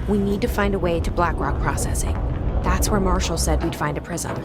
We need to find a way to Blackrock processing. That's where Marshall said we'd find a prism.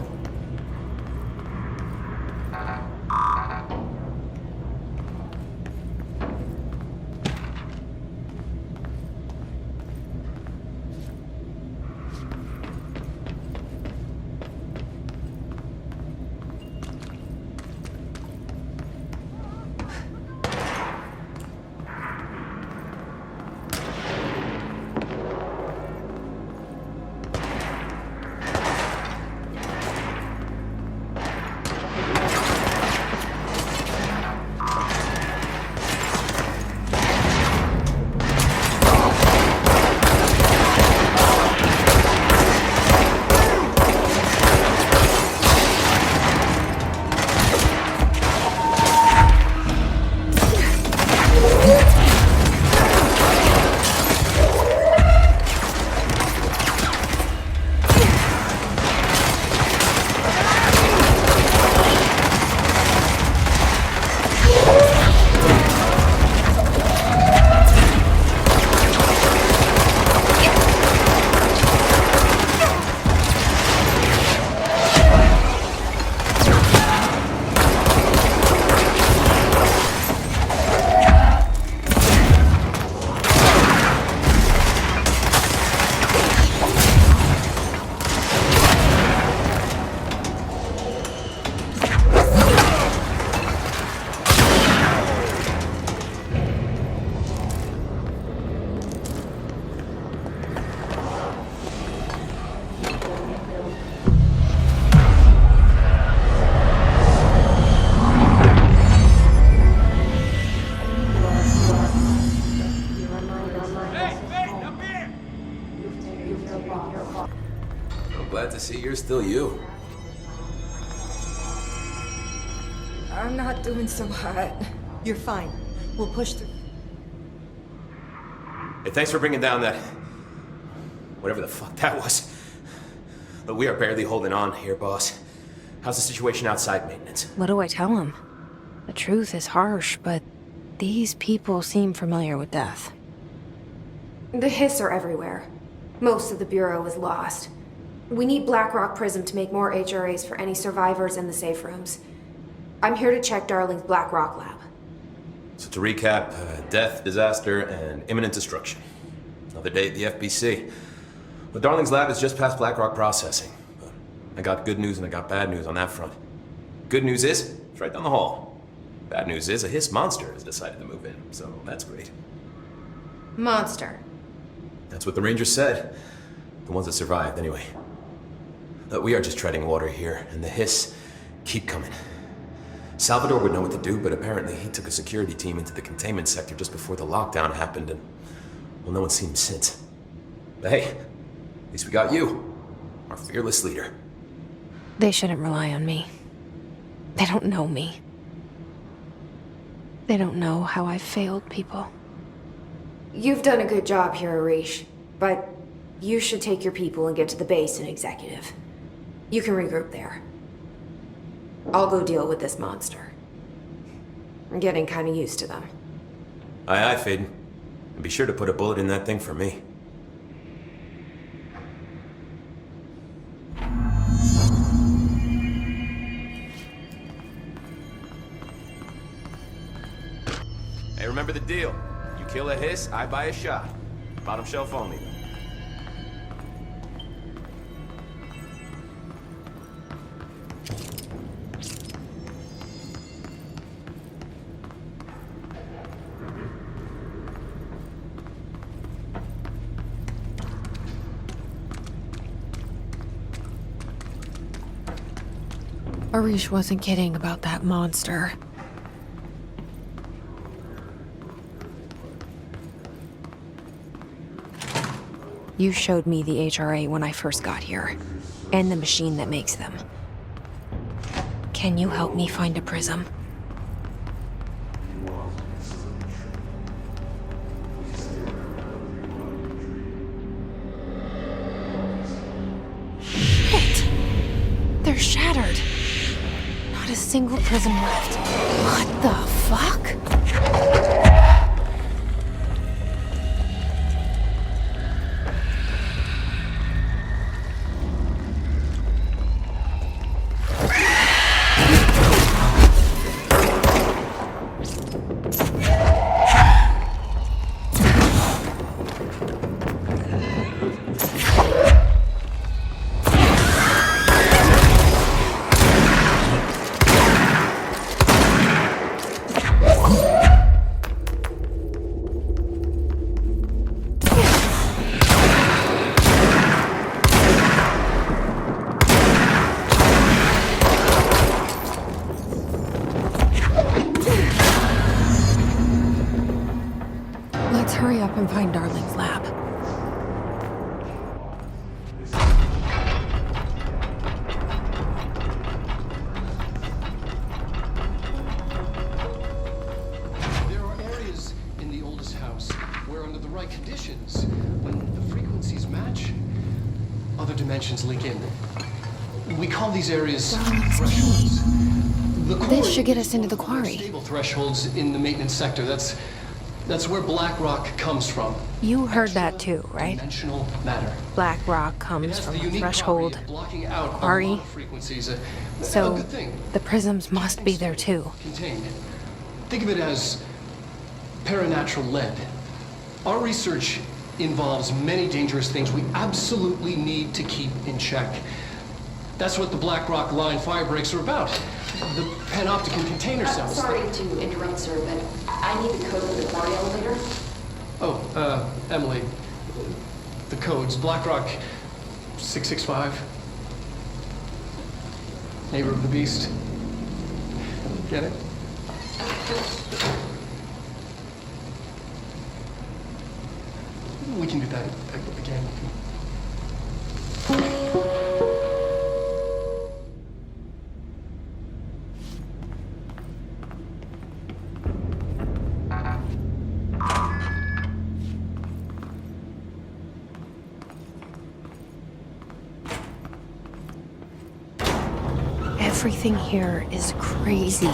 Glad to see you're still you. I'm not doing so hot. You're fine. We'll push through. Hey, thanks for bringing down that... whatever the fuck that was. But we are barely holding on here, boss. How's the situation outside maintenance? What do I tell him? The truth is harsh, but these people seem familiar with death. The hiss are everywhere. Most of the Bureau is lost. We need Blackrock Prism to make more HRAs for any survivors in the safe rooms. I'm here to check Darling's Blackrock lab. So to recap, death, disaster, and imminent destruction. Another day at the FBC. But Darling's lab is just past Blackrock processing. But I got good news and I got bad news on that front. Good news is, it's right down the hall. Bad news is, a hiss monster has decided to move in, so that's great. Monster. That's what the Rangers said. The ones that survived, anyway. We are just treading water here, and the hiss keep coming. Salvador would know what to do, but apparently he took a security team into the containment sector just before the lockdown happened, and, well, no one's seen him since. But hey, at least we got you, our fearless leader. They shouldn't rely on me. They don't know me. They don't know how I've failed people. You've done a good job here, Arish, but you should take your people and get to the base and executive. You can regroup there. I'll go deal with this monster. I'm getting kind of used to them. Aye, aye, Faden. And be sure to put a bullet in that thing for me. Hey, remember the deal. You kill a hiss, I buy a shot. Bottom shelf only, though. Arish wasn't kidding about that monster. You showed me the HRA when I first got here, and the machine that makes them. Can you help me find a prism? Shit! They're shattered. Not a single prism left. What the fuck? dimensions leak in. We call these areas thresholds. The This should get quarry us into the is one of the quarry. most stable thresholds in the maintenance sector. That's where black rock comes from. You heard that too, right? Dimensional matter. Black rock It comes has from the a unique threshold. property of blocking out quarry. a lot of frequencies. A So good thing. the prisms must be there too. Contained. Think of it as paranatural lead. Our research involves many dangerous things we absolutely need to keep in check. That's what the Black Rock Line fire breaks are about. The Panoptican container cells. Sorry to interrupt, sir, but I need the code for the quarry elevator. Oh, Emily. The codes. Black Rock 665. Neighbor of the Beast. Get it? We can do that again. Everything here is crazy.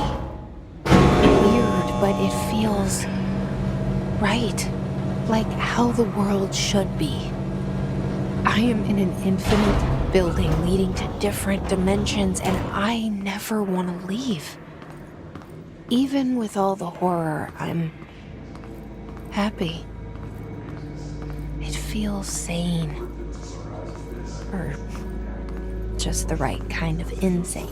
Weird, but it feels right. Like how the world should be. I am in an infinite building leading to different dimensions, and I never want to leave. Even with all the horror, I'm happy. It feels sane. Or just the right kind of insane.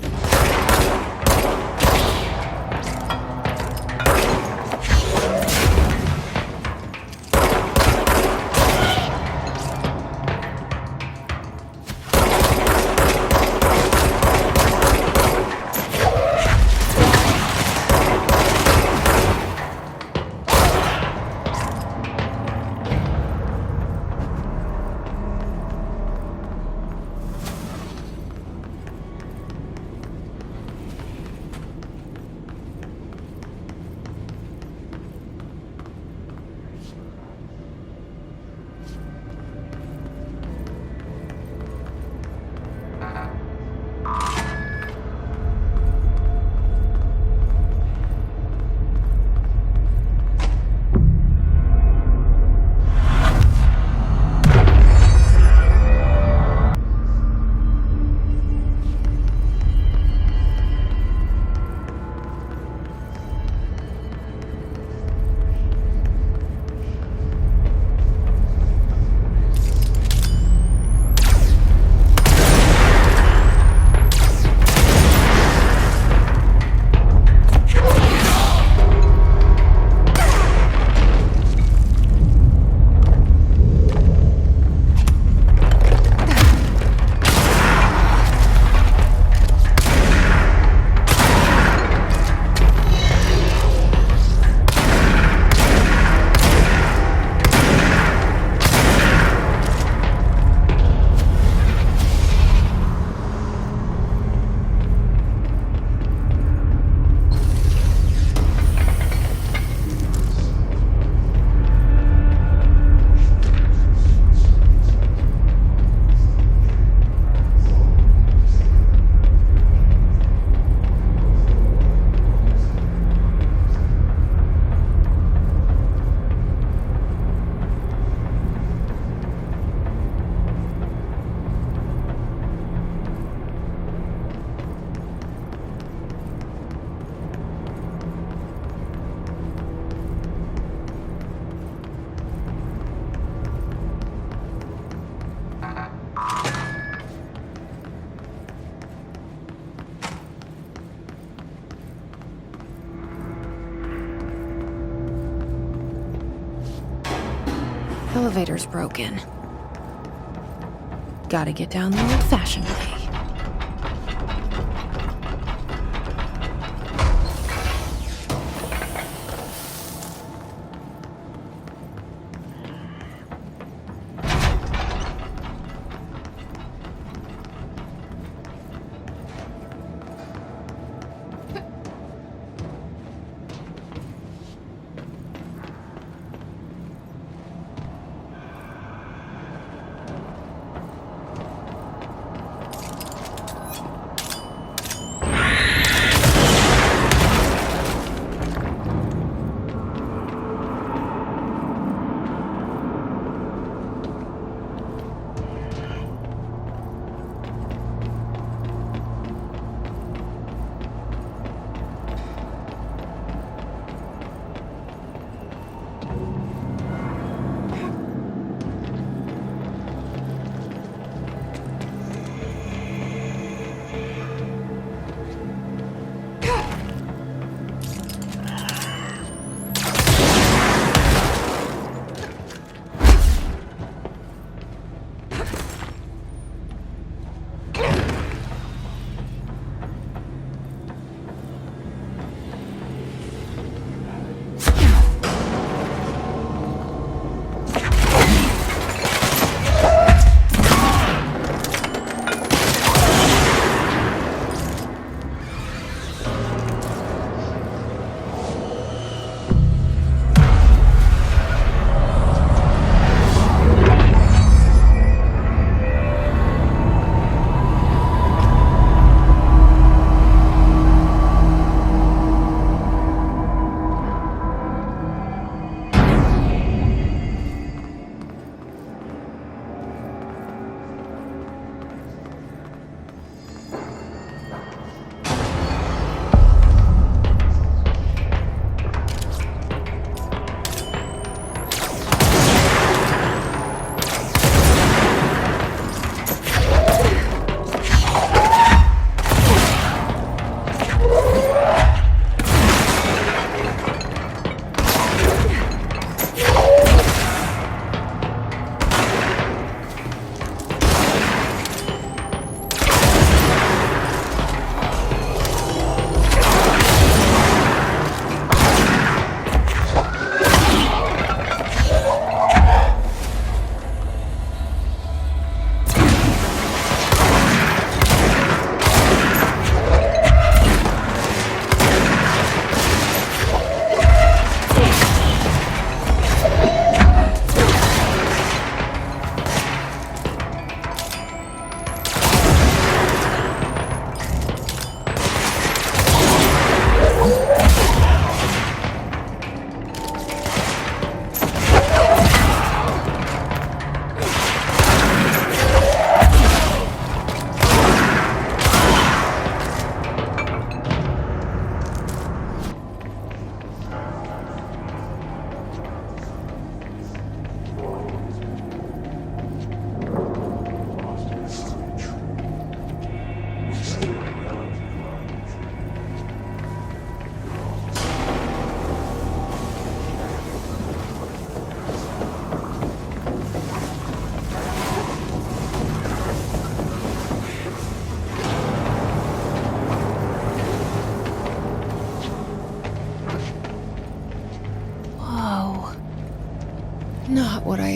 Elevator's broken. Gotta get down the old-fashioned way.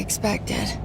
expected.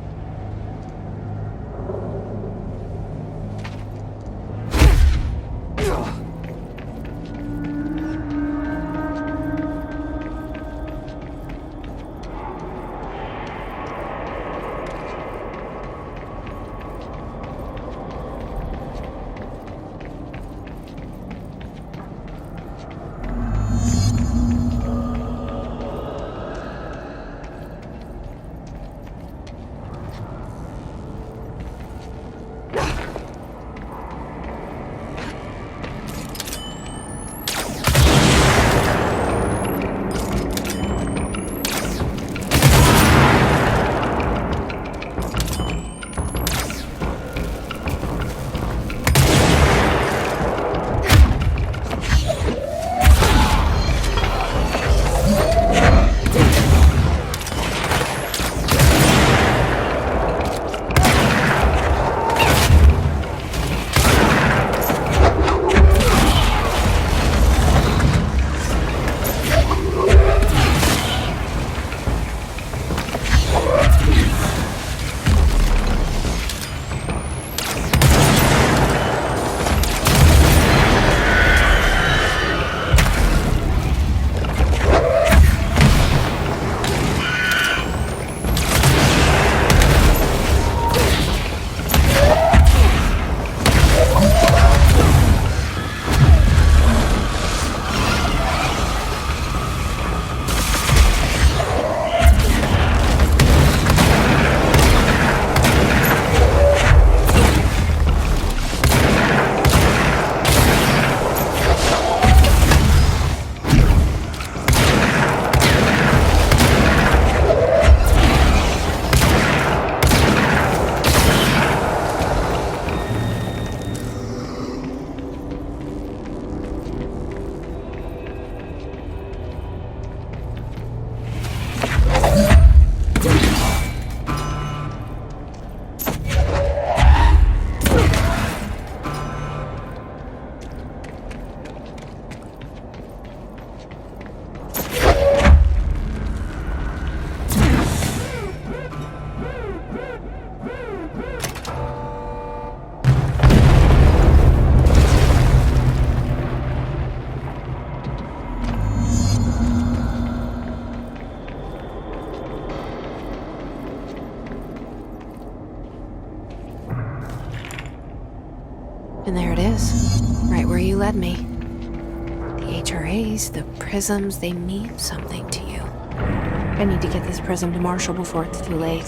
And there it is, right where you led me. The HRAs, the prisms, they mean something to you. I need to get this prism to Marshall before it's too late.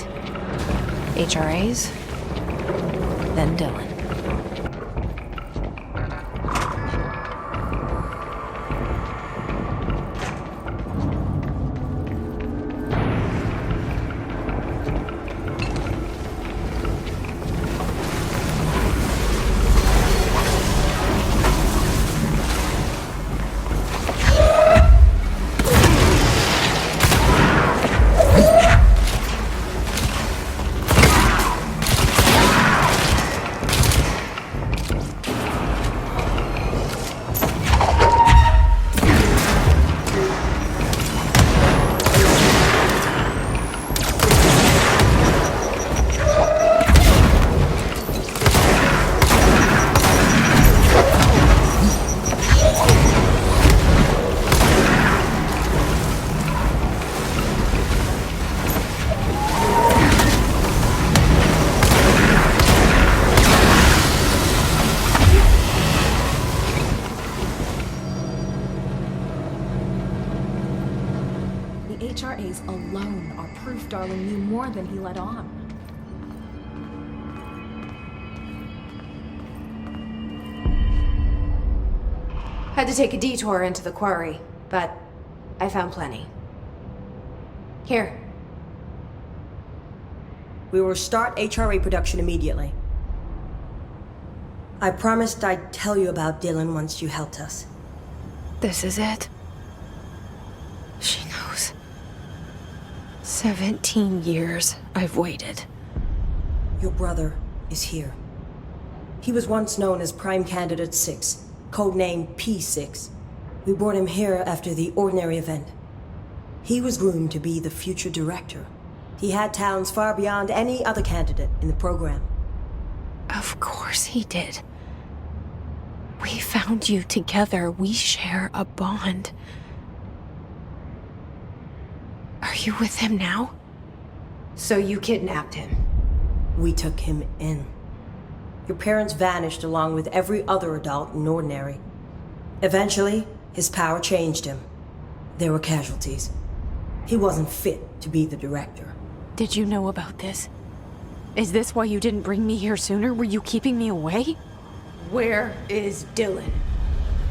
HRAs, then Dylan. HRAs alone are proof Darling knew more than he let on. Had to take a detour into the quarry, but I found plenty. Here. We will start HRA production immediately. I promised I'd tell you about Dylan once you helped us. This is it. She knows. 17 years I've waited. Your brother is here. He was once known as Prime Candidate 6, codenamed P6. We brought him here after the ordinary event. He was groomed to be the future director, He had talents far beyond any other candidate in the program. Of course he did. We found you together. We share a bond. Are you with him now? So you kidnapped him. We took him in. Your parents vanished along with every other adult in Ordinary. Eventually, his power changed him. There were casualties. He wasn't fit to be the director. Did you know about this? Is this why you didn't bring me here sooner? Were you keeping me away? Where is Dylan?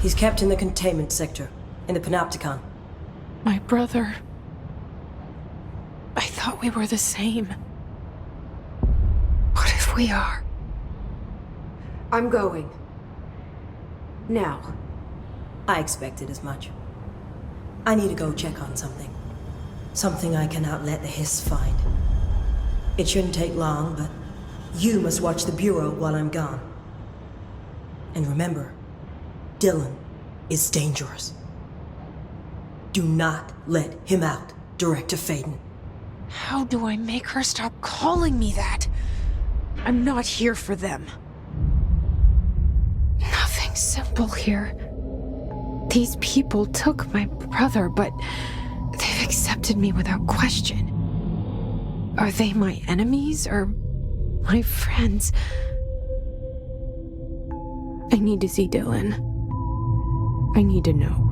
He's kept in the containment sector, in the Panopticon. My brother. I thought we were the same. What if we are? I'm going. Now. I expected as much. I need to go check on something. Something I cannot let the Hiss find. It shouldn't take long, but you must watch the Bureau while I'm gone. And remember, Dylan is dangerous. Do not let him out, Director Faden. How do I make her stop calling me that? I'm not here for them. Nothing simple here. These people took my brother, but they've accepted me without question. Are they my enemies or my friends? I need to see Dylan. I need to know.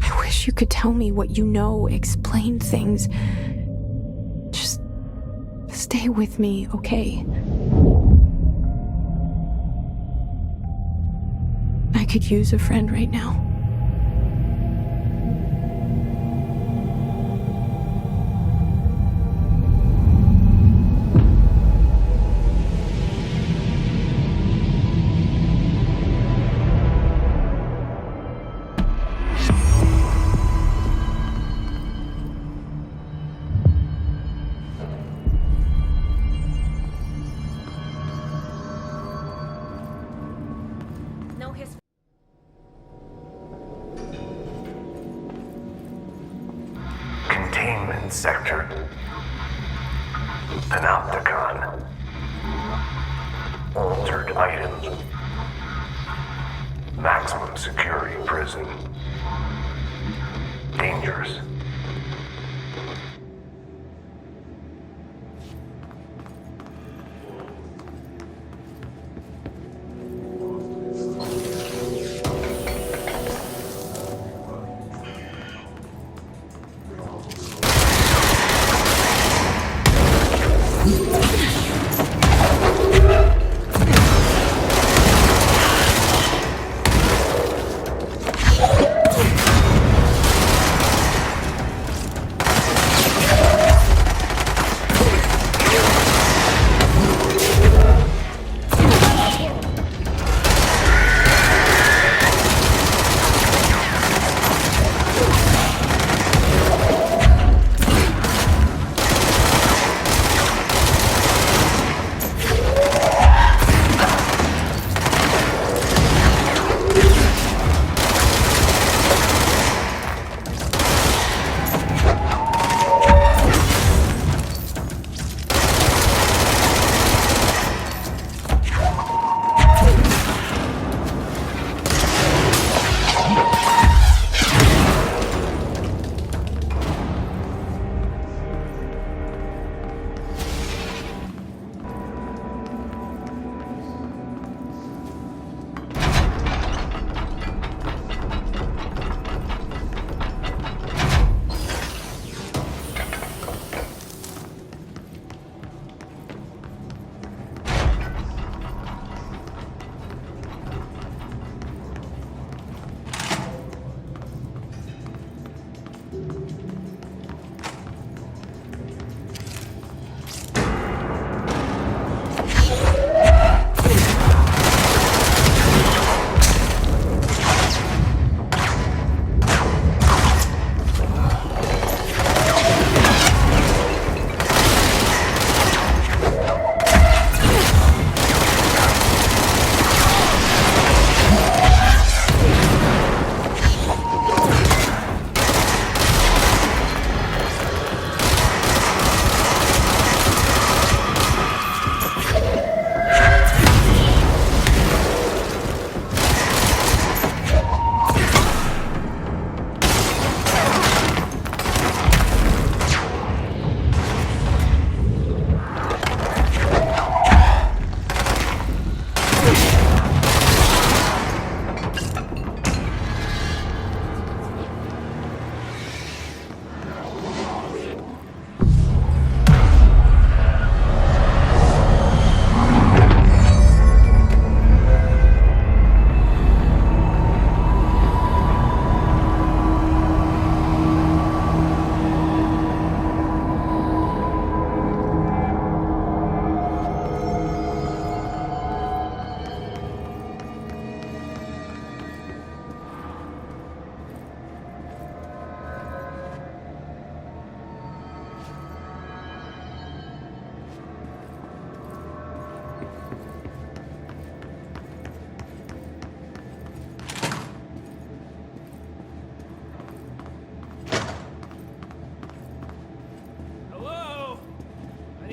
I wish you could tell me what you know, explain things. Just stay with me, okay? I could use a friend right now. Containment sector. Panopticon. Altered items. Maximum security prison. Dangerous.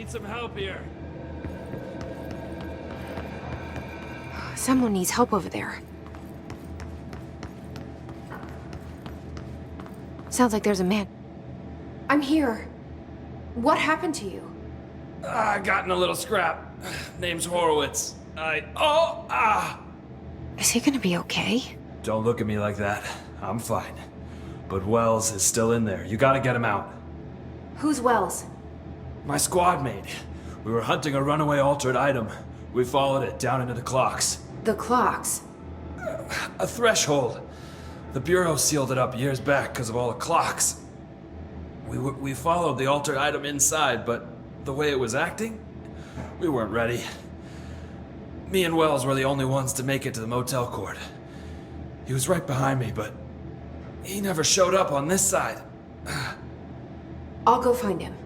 Need some help here. Someone needs help over there. Sounds like there's a man. I'm here. What happened to you? I got in a little scrap. Name's Horowitz. Is he gonna be okay? Don't look at me like that. I'm fine. But Wells is still in there. You gotta get him out. Who's Wells? My squad mate. We were hunting a runaway altered item. We followed it down into the clocks. The clocks. A threshold. The Bureau sealed it up years back because of all the clocks. We followed the altered item inside, but the way it was acting, we weren't ready. Me and Wells were the only ones to make it to the motel court. He was right behind me, but he never showed up on this side. I'll go find him.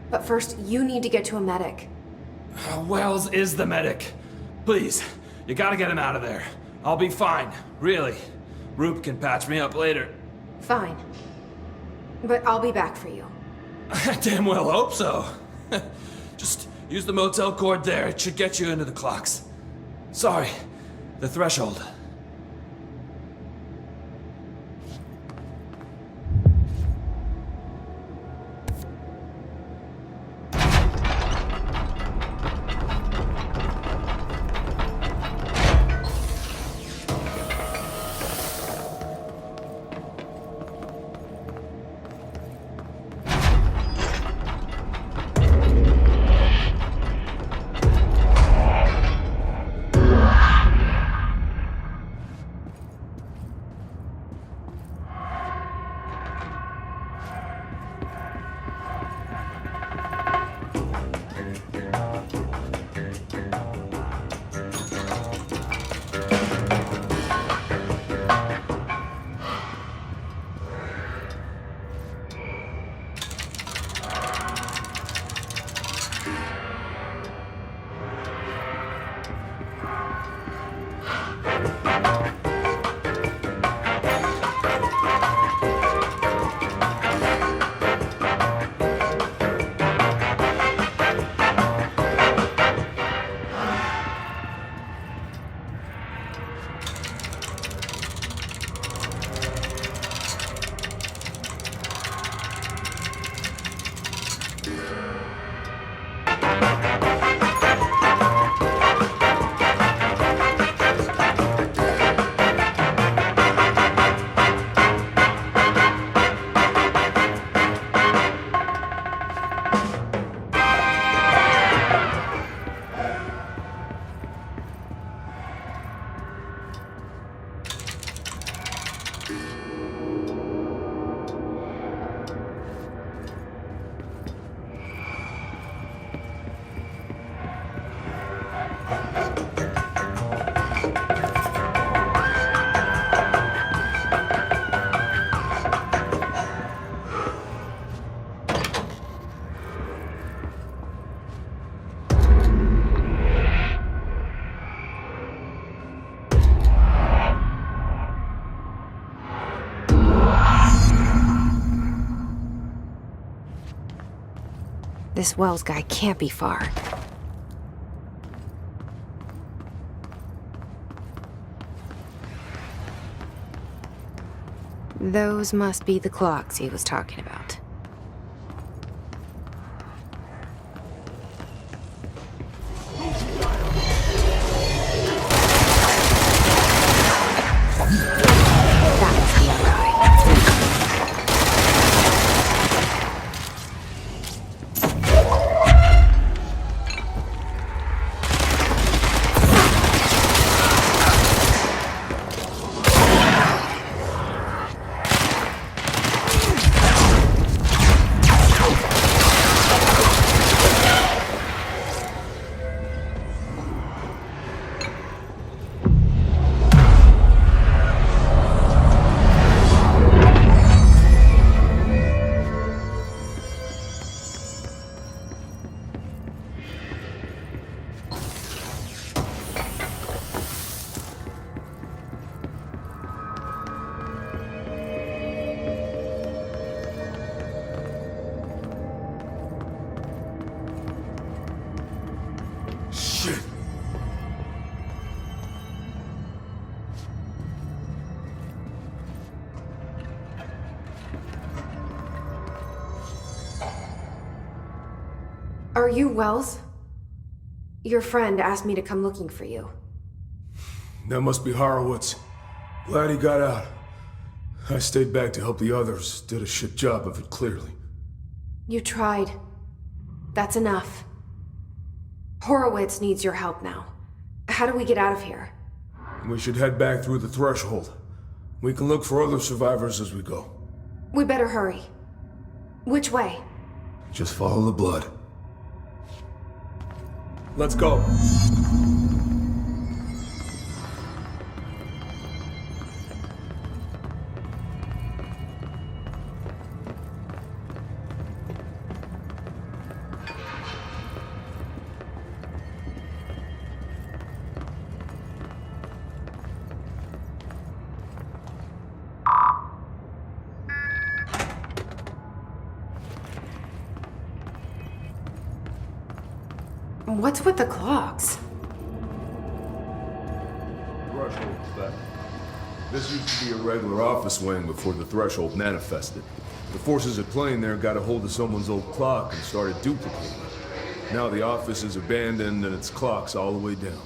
But first, you need to get to a medic. Wells is the medic. Please, you gotta get him out of there. I'll be fine, really. Roop can patch me up later. Fine. But I'll be back for you. I damn well hope so. Just use the motel cord there. It should get you into the clocks. Sorry, the threshold. This Wells guy can't be far. Those must be the clocks he was talking about. That was the other guy. Shit. Are you Wells? Your friend asked me to come looking for you. That must be Horowitz. Glad he got out. I stayed back to help the others. Did a shit job of it, clearly. You tried. That's enough. Horowitz needs your help now. How do we get out of here? We should head back through the threshold. We can look for other survivors as we go. We better hurry. Which way? Just follow the blood. Let's go. What's with the clocks? Threshold's back. This used to be a regular office wing before the threshold manifested. The forces at play there got a hold of someone's old clock and started duplicating it. Now the office is abandoned and its clock's all the way down.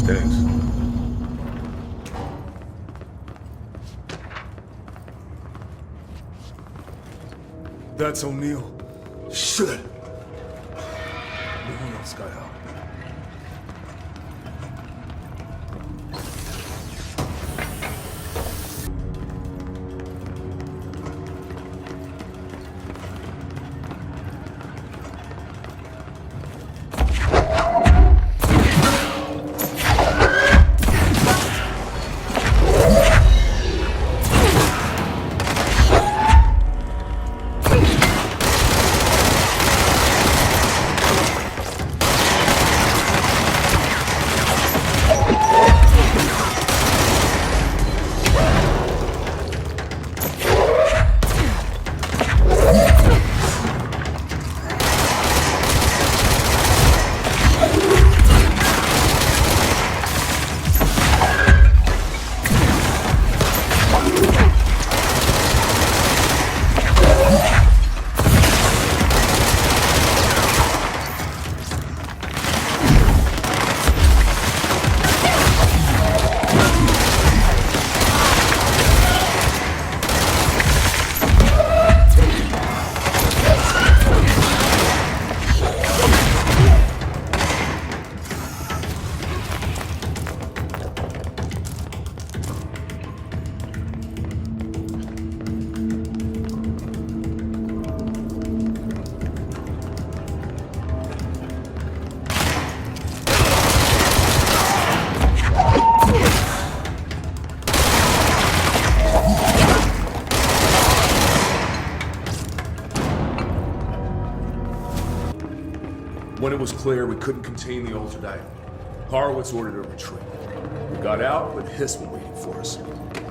Thanks. That's O'Neill. Shit! No one else got out. When it was clear we couldn't contain the altered item, Horowitz ordered a retreat. We got out, but Hiss were waiting for us.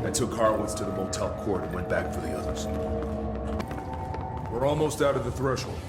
I took Horowitz to the motel court and went back for the others. We're almost out of the threshold.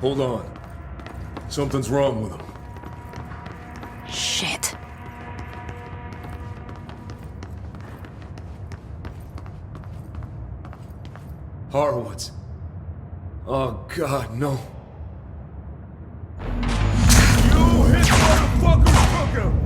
Hold on. Something's wrong with him. Shit. Horowitz. Oh, God, no. You hit motherfuckers, took him!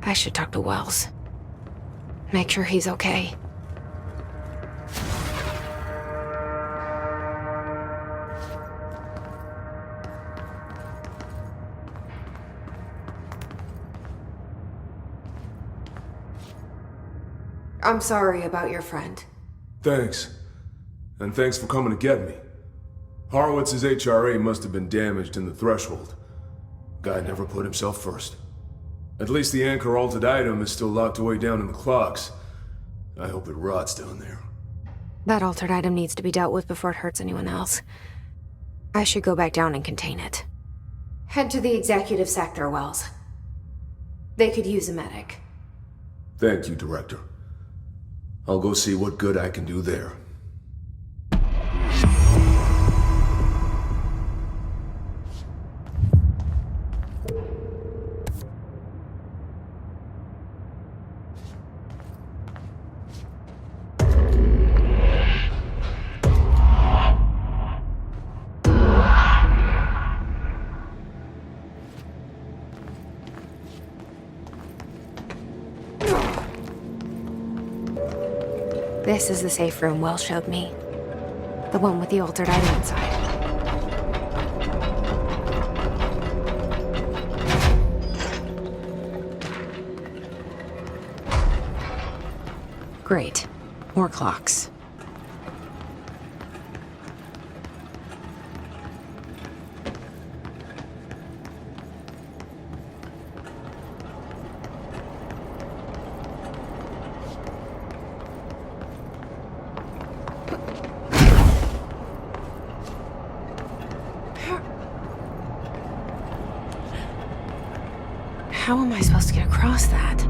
I should talk to Wells. Make sure he's okay. I'm sorry about your friend. Thanks. And thanks for coming to get me. Horowitz's HRA must have been damaged in the threshold. Guy never put himself first. At least the anchor altered item is still locked away down in the clocks. I hope it rots down there. That altered item needs to be dealt with before it hurts anyone else. I should go back down and contain it. Head to the executive sector, Wells. They could use a medic. Thank you, Director. I'll go see what good I can do there. This is the safe room Wells showed me. The one with the altered item inside. Great. More clocks. How am I supposed to get across that?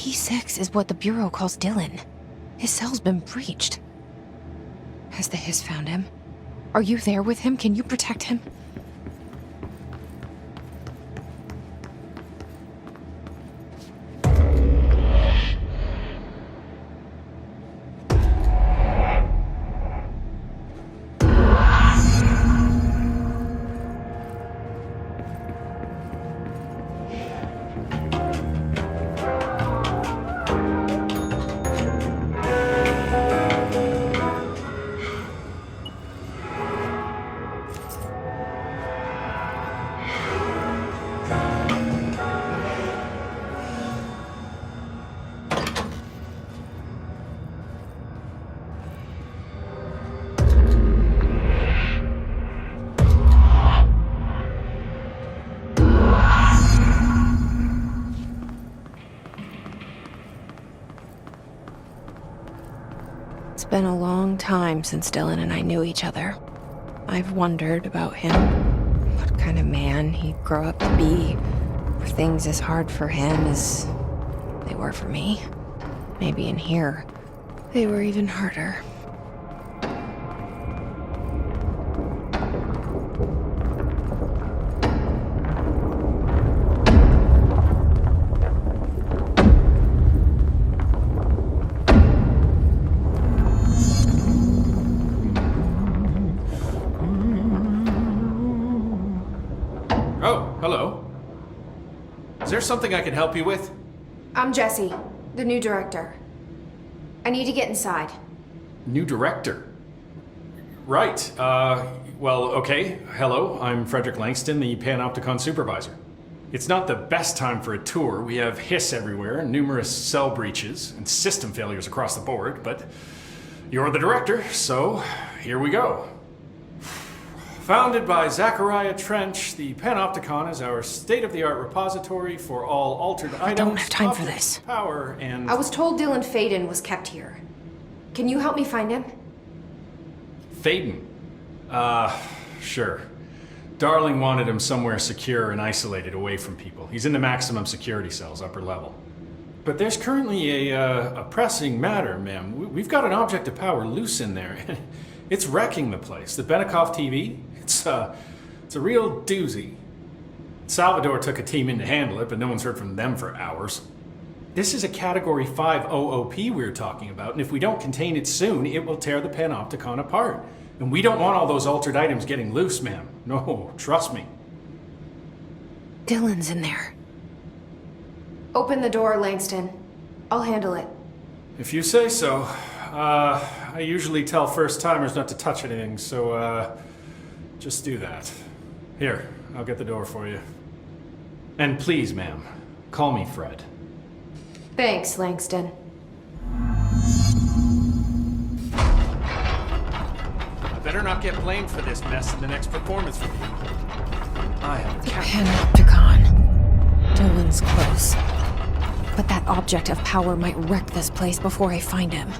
P6 is what the Bureau calls Dylan. His cell's been breached. Has the Hiss found him? Are you there with him? Can you protect him? It's been a long time since Dylan and I knew each other. I've wondered about him, what kind of man he'd grow up to be. Were things as hard for him as they were for me? Maybe in here, they were even harder. Oh, hello. Is there something I can help you with? I'm Jessie, the new director. I need to get inside. New director? Right. Well, okay. Hello, I'm Frederick Langston, the Panopticon supervisor. It's not the best time for a tour. We have hiss everywhere, numerous cell breaches, and system failures across the board, but you're the director, so here we go. Founded by Zachariah Trench, the Panopticon is our state-of-the-art repository for all altered items. I don't have time for objects, this. Power and... I was told Dylan Faden was kept here. Can you help me find him? Faden? Sure. Darling wanted him somewhere secure and isolated away from people. He's in the maximum security cells, upper level. But there's currently a pressing matter, ma'am. We've got an object of power loose in there. It's wrecking the place. The Benikoff TV, it's a real doozy. Salvador took a team in to handle it, but no one's heard from them for hours. This is a Category 5 OOP we're talking about, and if we don't contain it soon, it will tear the Panopticon apart. And we don't want all those altered items getting loose, ma'am. No, trust me. Dylan's in there. Open the door, Langston. I'll handle it. If you say so. I usually tell first-timers not to touch anything, so, just do that. Here, I'll get the door for you. And please, ma'am, call me Fred. Thanks, Langston. I better not get blamed for this mess in the next performance review. I have The Panopticon. Dylan's close. But that object of power might wreck this place before I find him.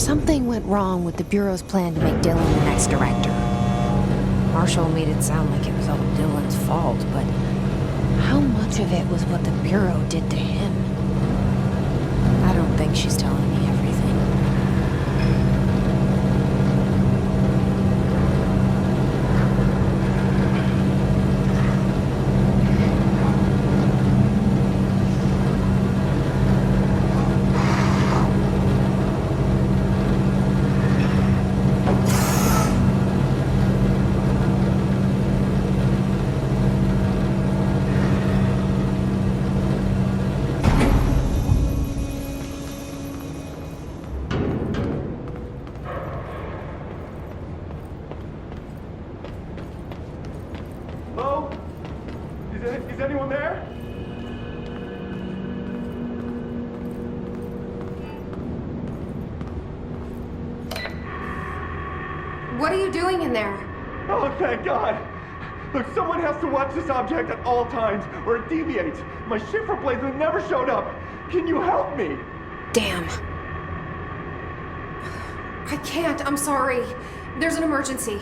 Something went wrong with the Bureau's plan to make Dylan the next director. Marshall made it sound like it was all Dylan's fault, but how much of it was what the Bureau did to him? I don't think she's telling me everything. Hello? Is anyone there? What are you doing in there? Oh, thank God! Look, someone has to watch this object at all times, or it deviates. My shifter blades have never showed up. Can you help me? Damn. I can't, I'm sorry. There's an emergency.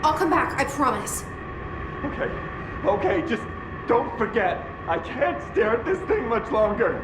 I'll come back, I promise. Okay, just don't forget. I can't stare at this thing much longer.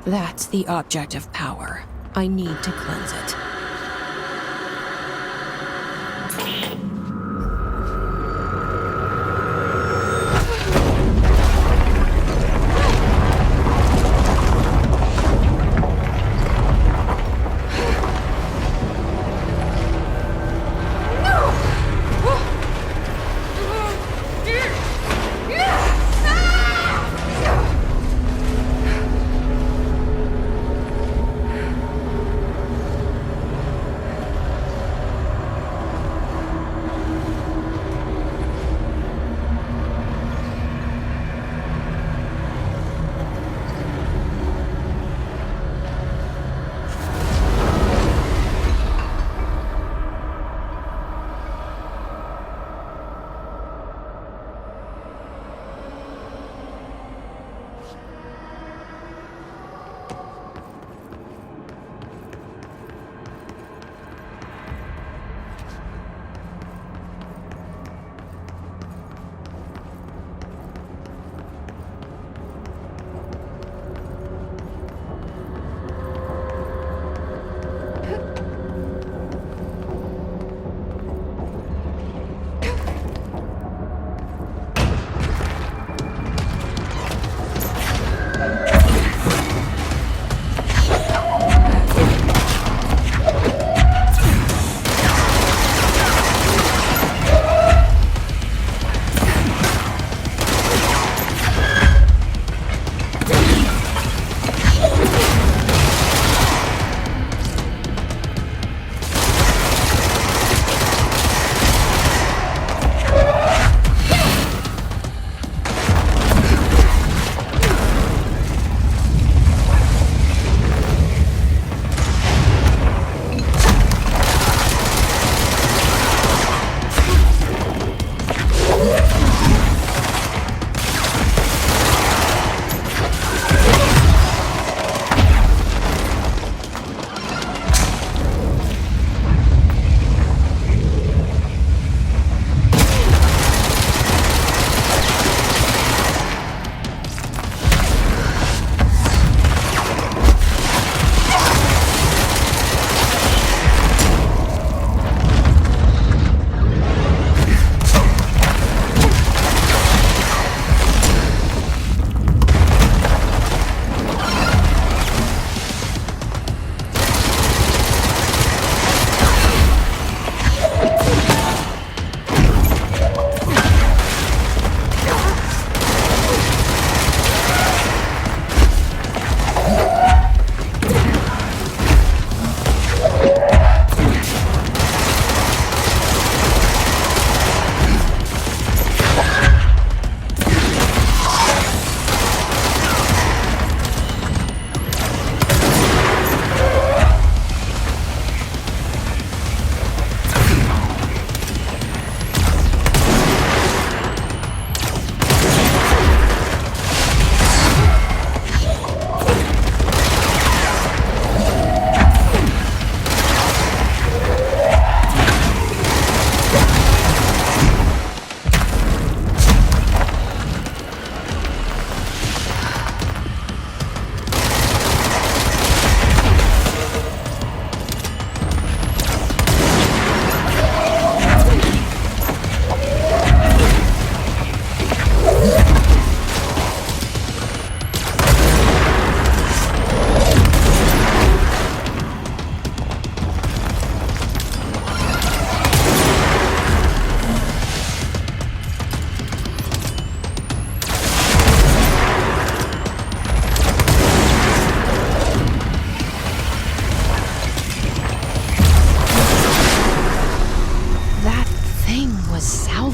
That's the object of power. I need to cleanse it.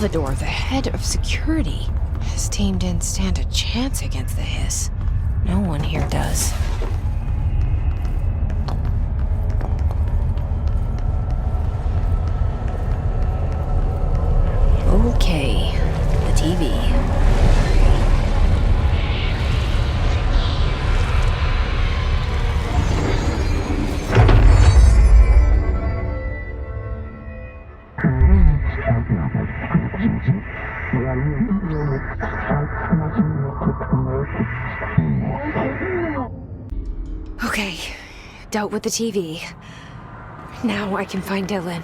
Salvador, the head of security. His team didn't stand a chance against the Hiss. No one here does. Okay, the TV. Okay, dealt with the TV. Now I can find Dylan.